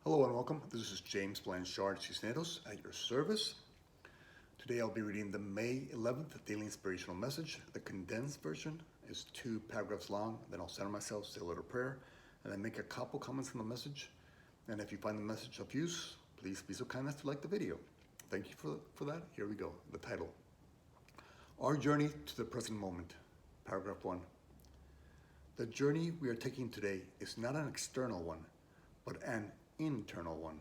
Hello and welcome. This is James Blanchard Cisneros at your service. Today I'll be reading the May 11th Daily Inspirational Message. The condensed version is 2 paragraphs long. Then I'll center myself, say a little prayer, and then make a couple comments on the message. And if you find the message of use, please be so kind as to like the video. Thank you for that. Here we go. The title: Our Journey to the Present Moment. Paragraph 1. The journey we are taking today is not an external one, but an internal one.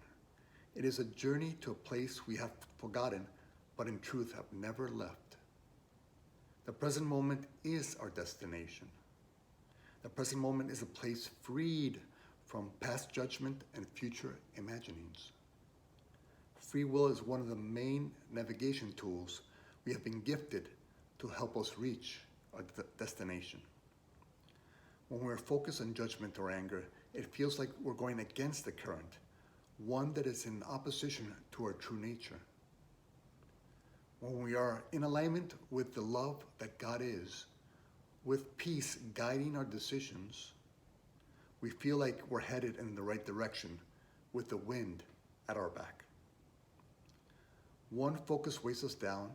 It is a journey to a place we have forgotten, but in truth have never left. The present moment is our destination. The present moment is a place freed from past judgment and future imaginings. Free will is one of the main navigation tools we have been gifted to help us reach our destination. When we're focused on judgment or anger, it feels like we're going against the current, one that is in opposition to our true nature. When we are in alignment with the love that God is, with peace guiding our decisions, we feel like we're headed in the right direction with the wind at our back. One focus weighs us down,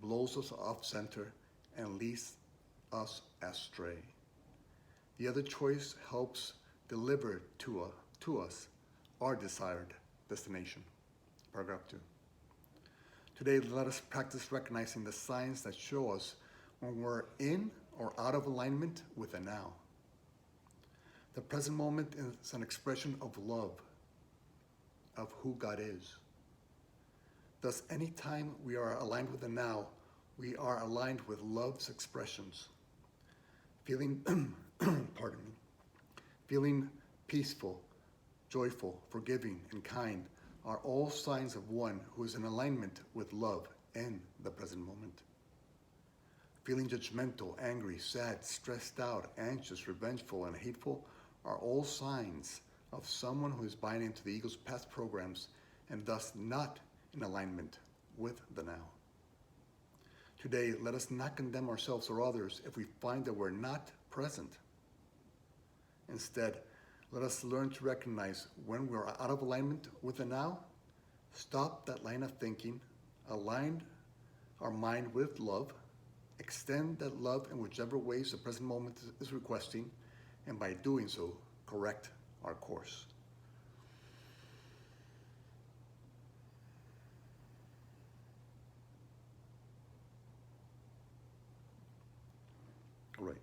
blows us off center, and leads us astray. The other choice helps deliver to us our desired destination. Paragraph 2. Today, let us practice recognizing the signs that show us when we're in or out of alignment with the now. The present moment is an expression of love, of who God is. Thus, anytime we are aligned with the now, we are aligned with love's expressions. Feeling, pardon me, feeling peaceful, joyful, forgiving, and kind are all signs of one who is in alignment with love in the present moment. Feeling judgmental, angry, sad, stressed out, anxious, revengeful, and hateful are all signs of someone who is buying into the ego's past programs and thus not in alignment with the now. Today, let us not condemn ourselves or others if we find that we're not present. Instead, let us learn to recognize when we're out of alignment with the now, stop that line of thinking, align our mind with love, extend that love in whichever ways the present moment is requesting, and by doing so, correct our course. All right.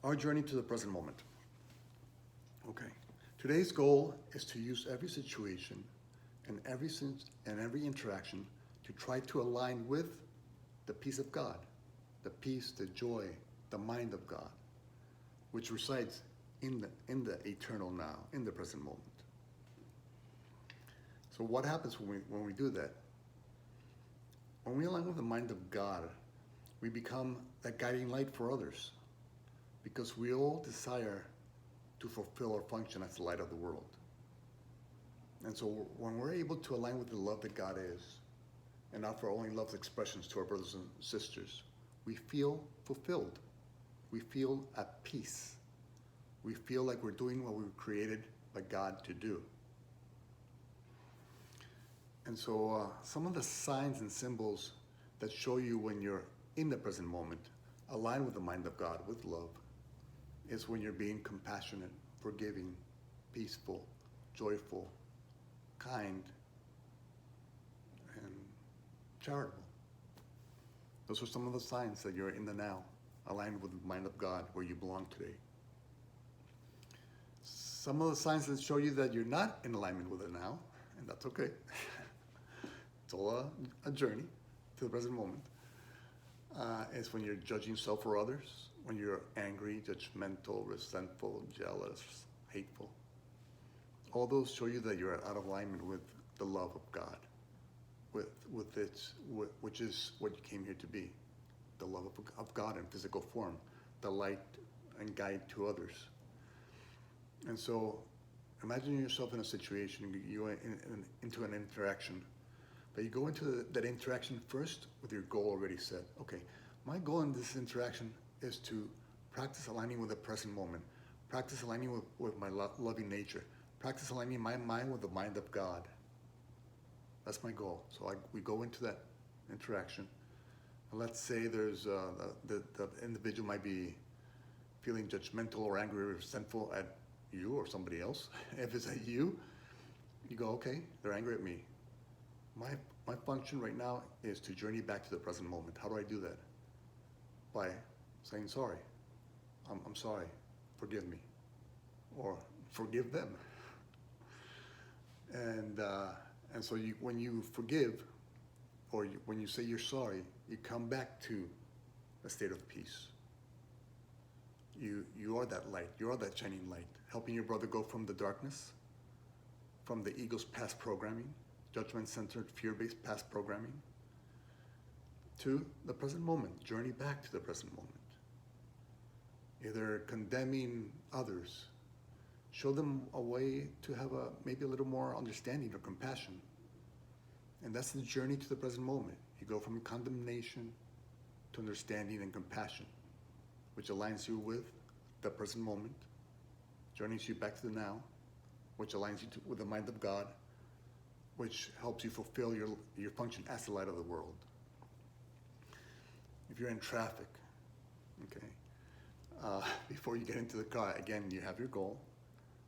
Our journey to the present moment. Okay. Today's goal is to use every situation and every interaction to try to align with the peace of God, the peace, the joy, the mind of God, which resides in the eternal now, in the present moment. So what happens when we do that? When we align with the mind of God, we become that guiding light for others, because we all desire to fulfill our function as the light of the world. And so when we're able to align with the love that God is and offer only love's expressions to our brothers and sisters, we feel fulfilled. We feel at peace. We feel like we're doing what we were created by God to do. And so some of the signs and symbols that show you when you're in the present moment, aligned with the mind of God, with love, is when you're being compassionate, forgiving, peaceful, joyful, kind, and charitable. Those are some of the signs that you're in the now, aligned with the mind of God, where you belong today. Some of the signs that show you that you're not in alignment with it now, and that's okay. It's all a journey to the present moment. Is when you're judging self or others, when you're angry, judgmental, resentful, jealous, hateful. All those show you that you're out of alignment with the love of God, which is what you came here to be, the love of God in physical form, the light and guide to others. And so imagine yourself in a situation, you are into an interaction, but you go into that interaction first with your goal already set. Okay, my goal in this interaction is to practice aligning with the present moment, practice aligning with my loving nature, practice aligning my mind with the mind of God. That's my goal. So we go into that interaction. And let's say there's the individual might be feeling judgmental or angry or resentful at you or somebody else. If it's at you, you go, okay, they're angry at me. My function right now is to journey back to the present moment. How do I do that? By saying sorry. I'm sorry. Forgive me. Or forgive them. And so when you forgive, or when you say you're sorry, you come back to a state of peace. You are that light. You are that shining light, helping your brother go from the darkness, from the ego's past programming, judgment-centered, fear-based past programming, to the present moment. Journey back to the present moment. Either condemning others, show them a way to have maybe a little more understanding or compassion. And that's the journey to the present moment. You go from condemnation to understanding and compassion, which aligns you with the present moment, journeys you back to the now, which aligns you with the mind of God, which helps you fulfill your function as the light of the world. If you're in traffic, okay, before you get into the car, again, you have your goal.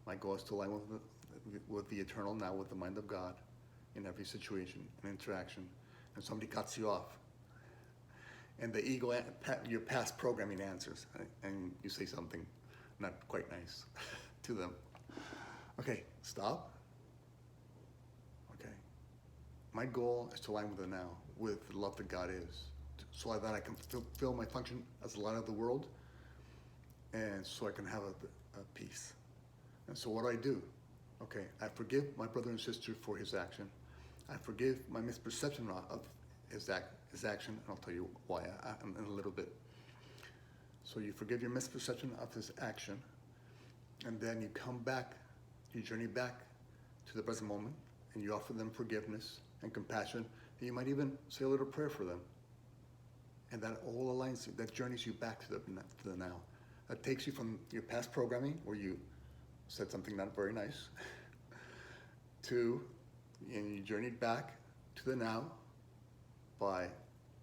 My goal is to align with the eternal now, with the mind of God in every situation and interaction. And somebody cuts you off. And the ego, your past programming answers, and you say something not quite nice to them. Okay, stop. Okay. My goal is to align with the now, with the love that God is, so that I can fulfill my function as the light of the world, and so I can have a peace. And so what do? Okay, I forgive my brother and sister for his action. I forgive my misperception of his action, and I'll tell you why in a little bit. So you forgive your misperception of his action, and then you come back, you journey back to the present moment, and you offer them forgiveness and compassion, and you might even say a little prayer for them. And that all aligns you, that journeys you back to the now. That takes you from your past programming, where you said something not very nice, and you journeyed back to the now by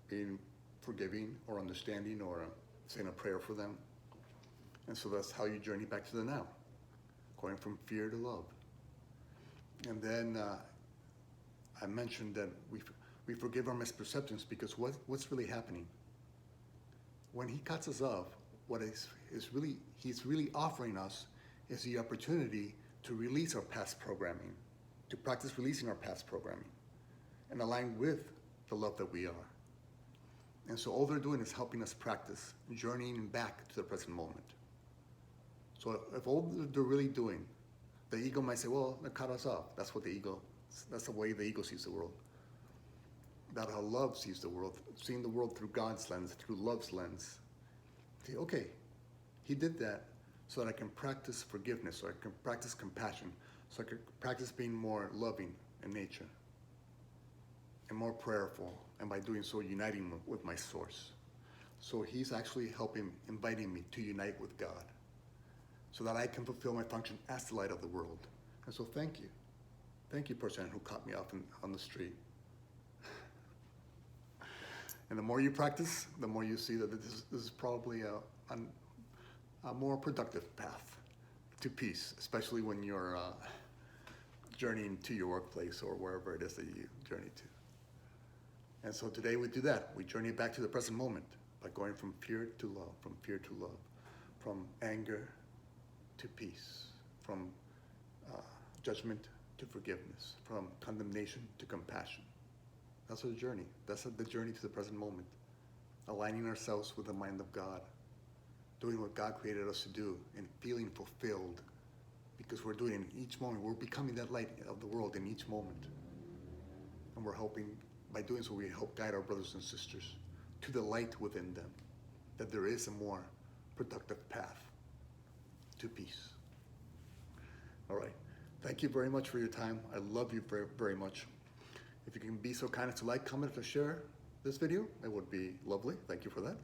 being forgiving or understanding or saying a prayer for them. And so that's how you journey back to the now, going from fear to love. And then I mentioned that we forgive our misperceptions, because what's really happening? When he cuts us off, he's really offering us is the opportunity to release our past programming, to practice releasing our past programming and align with the love that we are. And so all they're doing is helping us practice journeying back to the present moment. So if all they're really doing, the ego might say, well, they cut us off. That's the way the ego sees the world. That's how love sees the world, seeing the world through God's lens, through love's lens. Say, okay, he did that so that I can practice forgiveness, so I can practice compassion, so I can practice being more loving in nature and more prayerful, and by doing so, uniting with my source. So he's actually inviting me to unite with God, so that I can fulfill my function as the light of the world. And so thank you. Thank you, person who cut me off on the street. And the more you practice, the more you see that this is probably a more productive path to peace, especially when you're journeying to your workplace or wherever it is that you journey to. And so today we do that. We journey back to the present moment by going from fear to love, from anger to peace, from judgment to forgiveness, from condemnation to compassion. That's our journey. That's the journey to the present moment. Aligning ourselves with the mind of God, doing what God created us to do, and feeling fulfilled, because we're doing it in each moment. We're becoming that light of the world in each moment. And we're helping, by doing so, we help guide our brothers and sisters to the light within them, that there is a more productive path to peace. All right. Thank you very much for your time. I love you very, very much. If you can be so kind as to like, comment, or share this video, it would be lovely. Thank you for that.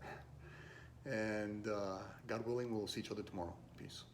And God willing, we'll see each other tomorrow. Peace.